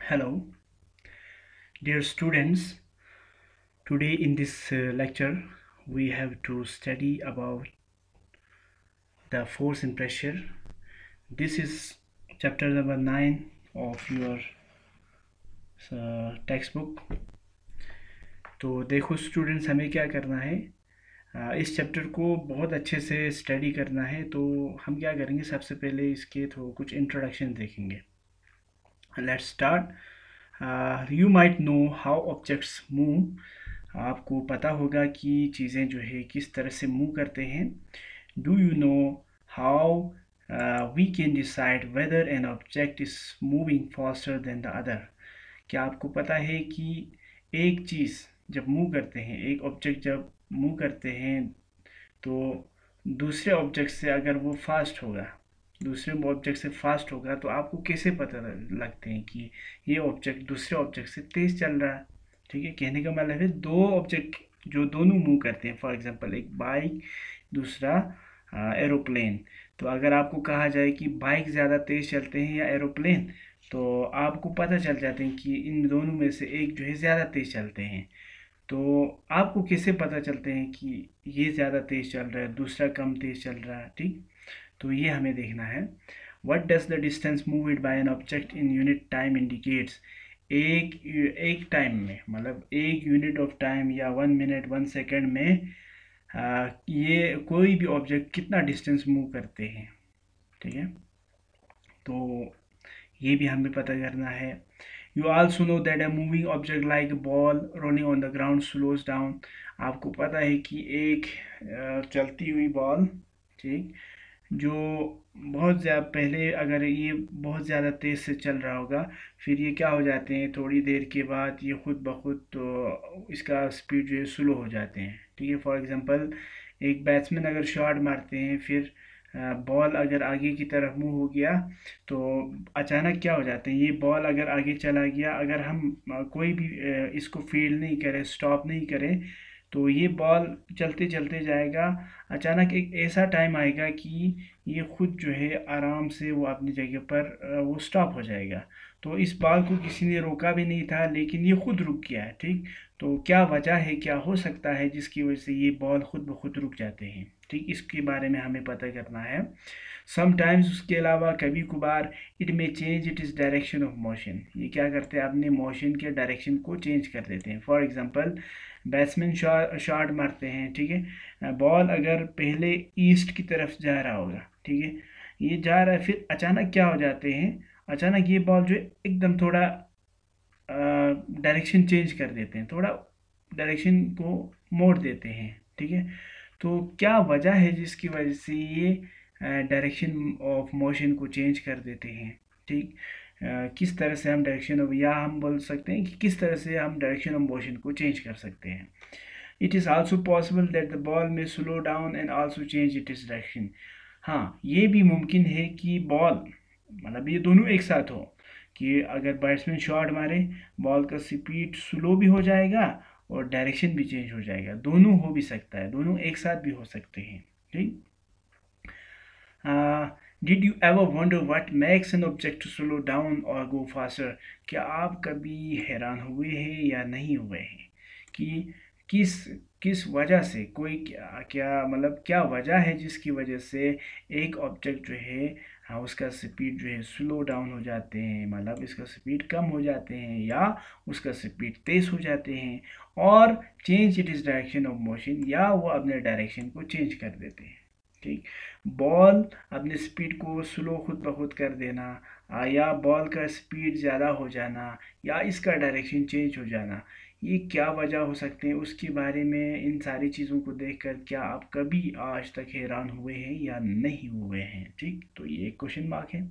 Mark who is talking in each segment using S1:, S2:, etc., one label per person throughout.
S1: Hello, dear students. Today in this lecture, we have to study about the force and pressure. This is chapter number 9 of your textbook. तो देखो students, हमें क्या करना है, इस chapter को बहुत अच्छे से स्टडी करना है। तो हम क्या करेंगे, सबसे पहले इसके तो कुछ इंट्रोडक्शन देखेंगे। Let's start. You might know how objects move. आपको पता होगा कि चीज़ें जो है किस तरह से मूव करते हैं। Do you know how we can decide whether an object is moving faster than the other. क्या आपको पता है कि एक चीज़ जब मूव करते हैं, एक ऑब्जेक्ट जब मूव करते हैं, तो दूसरे ऑब्जेक्ट से अगर वो फास्ट होगा, दूसरे ऑब्जेक्ट से फास्ट होगा, तो आपको कैसे पता लगते हैं कि ये ऑब्जेक्ट दूसरे ऑब्जेक्ट से तेज़ चल रहा है। ठीक है, कहने का मतलब है दो ऑब्जेक्ट जो दोनों मूव करते हैं, फॉर एग्जांपल एक बाइक, दूसरा एरोप्लेन। तो अगर आपको कहा जाए कि बाइक ज़्यादा तेज़ चलते हैं या एरोप्लेन, तो आपको पता चल जाते हैं कि इन दोनों में से एक जो है ज़्यादा तेज़ चलते हैं। तो आपको कैसे पता चलते हैं कि ये ज़्यादा तेज़ चल रहा है, दूसरा कम तेज़ चल रहा है। ठीक, तो ये हमें देखना है। What does the distance moved by an object in unit time indicates. एक टाइम में, मतलब एक यूनिट ऑफ टाइम या 1 मिनट 1 सेकेंड में ये कोई भी ऑब्जेक्ट कितना डिस्टेंस मूव करते हैं। ठीक है, तो ये भी हमें पता करना है। You also know that a moving object like ball rolling on the ground slows down. आपको पता है कि एक चलती हुई बॉल, ठीक, जो बहुत ज़्यादा पहले अगर ये बहुत ज़्यादा तेज़ से चल रहा होगा, फिर ये क्या हो जाते हैं, थोड़ी देर के बाद ये खुद ब खुद तो इसका स्पीड जो है स्लो हो जाते हैं। ठीक है, फॉर एग्जांपल एक बैट्समैन अगर शॉट मारते हैं, फिर बॉल अगर आगे की तरफ मूव हो गया, तो अचानक क्या हो जाते हैं, ये बॉल अगर आगे चला गया, अगर हम कोई भी इसको फील्ड नहीं करें, स्टॉप नहीं करें, तो ये बॉल चलते चलते जाएगा। अचानक एक ऐसा टाइम आएगा कि ये खुद जो है आराम से वो अपनी जगह पर वो स्टॉप हो जाएगा। तो इस बॉल को किसी ने रोका भी नहीं था, लेकिन ये खुद रुक गया है। ठीक, तो क्या वजह है, क्या हो सकता है जिसकी वजह से ये बॉल खुद ब खुद रुक जाते हैं। ठीक, इसके बारे में हमें पता करना है। समटाइम्स, उसके अलावा कभी कभार, it may change it is direction of motion. ये क्या करते हैं, अपने मोशन के डायरेक्शन को चेंज कर देते हैं। फॉर एग्जांपल बैट्समैन शॉट मारते हैं, ठीक है, बॉल अगर पहले ईस्ट की तरफ जा रहा होगा, ठीक है, ये जा रहा है, फिर अचानक क्या हो जाते हैं, अचानक ये बॉल जो है एकदम थोड़ा डायरेक्शन चेंज कर देते हैं, थोड़ा डायरेक्शन को मोड़ देते हैं। ठीक है, तो क्या वजह है जिसकी वजह से ये डायरेक्शन ऑफ मोशन को चेंज कर देते हैं। ठीक, किस तरह से हम डायरेक्शन ऑफ, या हम बोल सकते हैं कि किस तरह से हम डायरेक्शन ऑफ मोशन को चेंज कर सकते हैं। It is also possible that the ball में slow down and also change it is direction. हाँ, ये भी मुमकिन है कि बॉल, मतलब ये दोनों एक साथ हो, कि अगर बैट्समैन शॉट मारे, बॉल का स्पीड स्लो भी हो जाएगा और डायरेक्शन भी चेंज हो जाएगा। दोनों हो भी सकता है, दोनों एक साथ भी हो सकते हैं। ठीक, did you ever wonder what makes an object slow down और गो फास्टर। क्या आप कभी हैरान हुए हैं या नहीं हुए हैं कि किस किस वजह से कोई क्या क्या मतलब क्या वजह है जिसकी वजह से एक ऑब्जेक्ट जो है, हाँ, उसका स्पीड जो है स्लो डाउन हो जाते हैं, मतलब इसका स्पीड कम हो जाते हैं, या उसका स्पीड तेज़ हो जाते हैं, और change it is direction of motion, या वो अपने डायरेक्शन को चेंज कर देते हैं। ठीक, बॉल अपने स्पीड को स्लो खुद ब खुद कर देना, या बॉल का स्पीड ज़्यादा हो जाना, या इसका डायरेक्शन चेंज हो जाना, ये क्या वजह हो सकते हैं, उसके बारे में, इन सारी चीज़ों को देखकर क्या आप कभी आज तक हैरान हुए हैं या नहीं हुए हैं। ठीक, तो ये एक क्वेश्चन मार्क है।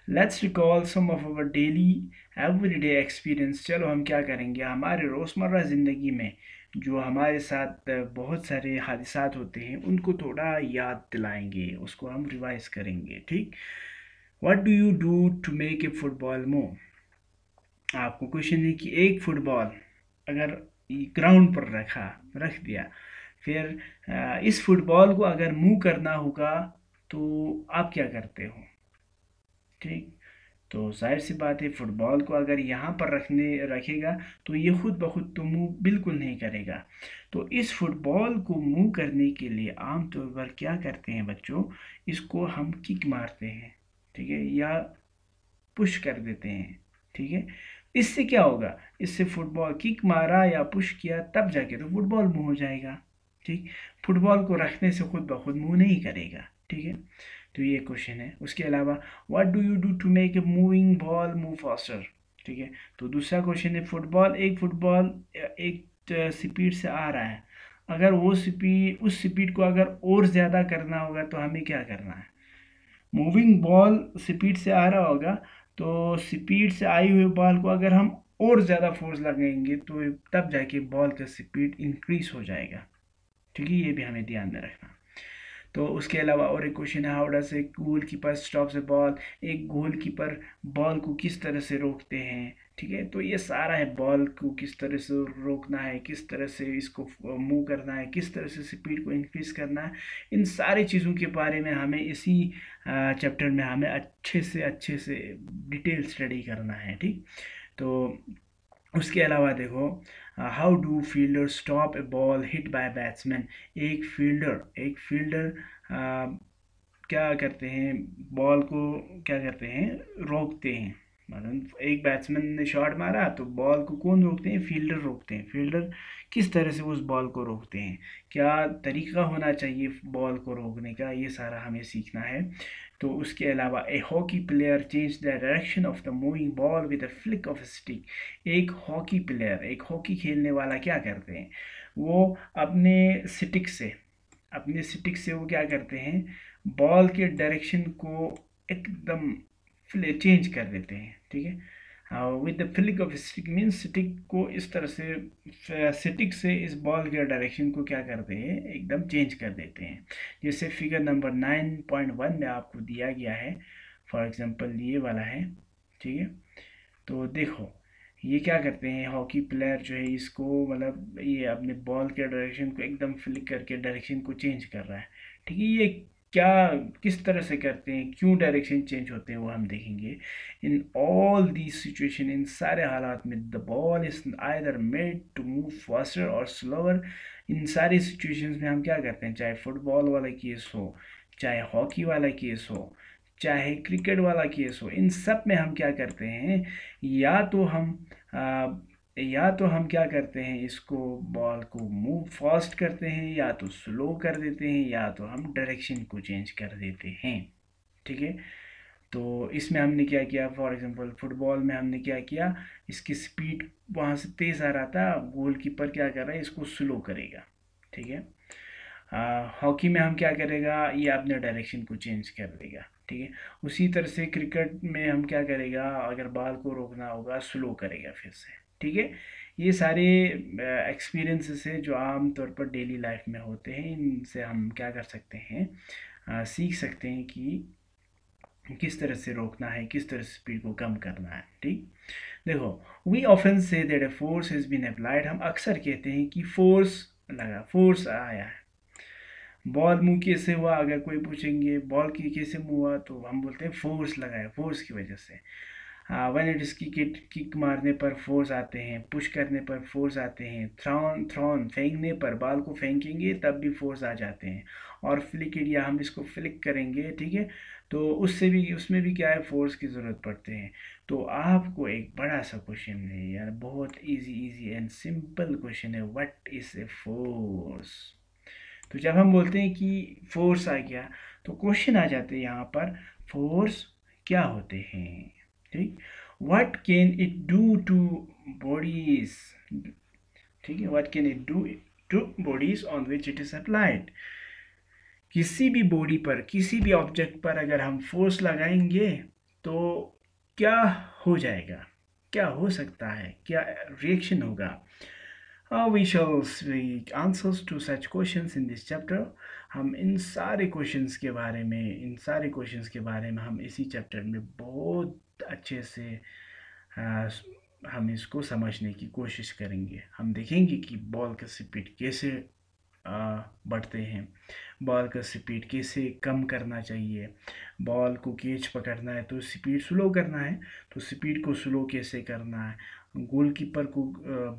S1: Let's recall some of our daily everyday experience. चलो हम क्या करेंगे, हमारे रोज़मर्रा ज़िंदगी में जो हमारे साथ बहुत सारे हादसात होते हैं, उनको थोड़ा याद दिलाएंगे, उसको हम रिवाइज करेंगे। ठीक, what do you do to make a football move. आपको क्वेश्चन है कि एक फुटबॉल अगर ग्राउंड पर रख दिया, फिर इस फुटबॉल को अगर मूव करना होगा, तो आप क्या करते हो। ठीक, तो जाहिर सी बात है फुटबॉल को अगर यहाँ पर रखेगा तो ये खुद ब खुद तो मूव बिल्कुल नहीं करेगा। तो इस फुटबॉल को मूव करने के लिए आमतौर पर क्या करते हैं बच्चों, इसको हम किक मारते हैं, ठीक है, या पुश कर देते हैं, ठीक है। इससे क्या होगा, इससे फुटबॉल किक मारा या पुश किया तब जाके तो फुटबॉल मूव हो जाएगा, ठीक। फुटबॉल को रखने से खुद ब खुद मूव नहीं करेगा, ठीक है। तो ये क्वेश्चन है। उसके अलावा what do you do to make a moving ball move faster, ठीक है। तो दूसरा क्वेश्चन है फुटबॉल एक स्पीड से आ रहा है, अगर वो स्पीड उस स्पीड को अगर और ज़्यादा करना होगा तो हमें क्या करना है। मूविंग बॉल स्पीड से आ रहा होगा, तो स्पीड से आई हुई बॉल को अगर हम और ज़्यादा फोर्स लगाएंगे तो तब जाके बॉल का स्पीड इंक्रीज हो जाएगा, ठीक है। ये भी हमें ध्यान में रखना। तो उसके अलावा और एक क्वेश्चन है, how does a goal keeper stops A ball, एक गोल कीपर बॉल को किस तरह से रोकते हैं, ठीक है। तो ये सारा है, बॉल को किस तरह से रोकना है, किस तरह से इसको मूव करना है, किस तरह से स्पीड को इंक्रीज करना है, इन सारी चीज़ों के बारे में हमें इसी चैप्टर में हमें अच्छे से डिटेल स्टडी करना है, ठीक। तो उसके अलावा देखो, how do fielder stop A ball hit by batsman, एक फील्डर क्या करते हैं, बॉल को क्या करते हैं, रोकते हैं। मतलब एक बैट्समैन ने शॉट मारा तो बॉल को कौन रोकते हैं, फील्डर रोकते हैं। फील्डर किस तरह से उस बॉल को रोकते हैं, क्या तरीका होना चाहिए बॉल को रोकने का, ये सारा हमें सीखना है। तो उसके अलावा A hockey player change the direction of the moving ball with a flick of stick, एक हॉकी खेलने वाला क्या करते हैं, वो अपने स्टिक से वो क्या करते हैं, बॉल के डायरेक्शन को एकदम चेंज कर देते हैं, ठीक है। With the flick of stick means stick को इस तरह से स्टिक से इस बॉल के डायरेक्शन को क्या करते हैं, एकदम चेंज कर देते हैं। जैसे फिगर नंबर 9.1 में आपको दिया गया है, फॉर एग्जांपल ये वाला है, ठीक है। तो देखो ये क्या करते हैं, हॉकी प्लेयर जो है इसको मतलब ये अपने बॉल के डायरेक्शन को एकदम फ्लिक करके डायरेक्शन को चेंज कर रहा है, ठीक है। ये क्या किस तरह से करते हैं, क्यों डायरेक्शन चेंज होते हैं, वो हम देखेंगे। इन ऑल दी सिचुएशन, इन सारे हालात में the ball is either made to move faster और स्लोअर। इन सारी सिचुएशंस में हम क्या करते हैं, चाहे फुटबॉल वाला केस हो, चाहे हॉकी वाला केस हो, चाहे क्रिकेट वाला केस हो, इन सब में हम क्या करते हैं, या तो हम क्या करते हैं, इसको बॉल को मूव फास्ट करते हैं, या तो स्लो कर देते हैं, या तो हम डायरेक्शन को चेंज कर देते हैं, ठीक है। तो इसमें हमने क्या किया, फॉर एग्जांपल फुटबॉल में हमने क्या किया, इसकी स्पीड वहाँ से तेज़ आ रहा था, गोल कीपर क्या कर रहा है, इसको स्लो करेगा, ठीक है। हॉकी में हम क्या करेगा, ये अपने डायरेक्शन को चेंज कर देगा, ठीक है। उसी तरह से क्रिकेट में हम क्या करेगा, अगर बॉल को रोकना होगा स्लो करेगा फिर से, ठीक है। ये सारे एक्सपीरियंसेस है जो आम तौर पर डेली लाइफ में होते हैं, इनसे हम क्या कर सकते हैं, सीख सकते हैं कि किस तरह से रोकना है, किस तरह से स्पीड को कम करना है, ठीक। देखो, we often say that a force has been applied, हम अक्सर कहते हैं कि फोर्स आया है। बॉल मुंह कैसे हुआ, अगर कोई पूछेंगे बॉल की कैसे मुंह हुआ तो हम बोलते हैं फोर्स लगाया, फोर्स की वजह से। वन इट इज किक मारने पर फोर्स आते हैं, पुश करने पर फोर्स आते हैं, थ्रॉन फेंकने पर, बॉल को फेंकेंगे तब भी फोर्स आ जाते हैं। और फ्लिक इट, या हम इसको फ्लिक करेंगे, ठीक है, तो उसमें भी क्या है, फोर्स की ज़रूरत पड़ते हैं। तो आपको एक बड़ा सा क्वेश्चन है यार, बहुत इजी एंड सिंपल क्वेश्चन है, व्हाट इज ए फोर्स। तो जब हम बोलते हैं कि फोर्स आ गया तो क्वेश्चन आ जाते हैं यहाँ पर, फोर्स क्या होते हैं, ठीक। What can it do two bodies, ठीक है, what can it do two bodies on which it is applied. किसी भी बॉडी पर, किसी भी ऑब्जेक्ट पर अगर हम फोर्स लगाएंगे तो क्या हो जाएगा, क्या हो सकता है, क्या रिएक्शन होगा। We shall seek answers to such questions in this chapter. हम इन सारे क्वेश्चंस के बारे में हम इसी चैप्टर में बहुत अच्छे से हम इसको समझने की कोशिश करेंगे। हम देखेंगे कि बॉल का स्पीड कैसे बढ़ते हैं, बॉल का स्पीड कैसे कम करना चाहिए, बॉल को कैच पकड़ना है तो स्पीड स्लो करना है, तो स्पीड को स्लो कैसे करना है, गोलकीपर को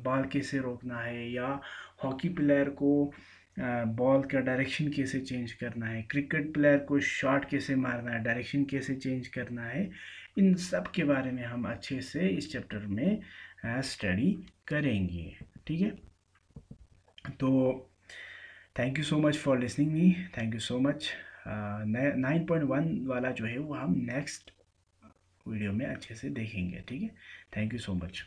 S1: बॉल कैसे रोकना है, या हॉकी प्लेयर को बॉल का डायरेक्शन कैसे चेंज करना है, क्रिकेट प्लेयर को शॉट कैसे मारना है, डायरेक्शन कैसे चेंज करना है, इन सब के बारे में हम अच्छे से इस चैप्टर में स्टडी करेंगे। ठीक है, तो thank you so much for listening me, thank you so much. 9.1 वाला जो है वो हम नेक्स्ट वीडियो में अच्छे से देखेंगे। ठीक है, थैंक यू सो मच।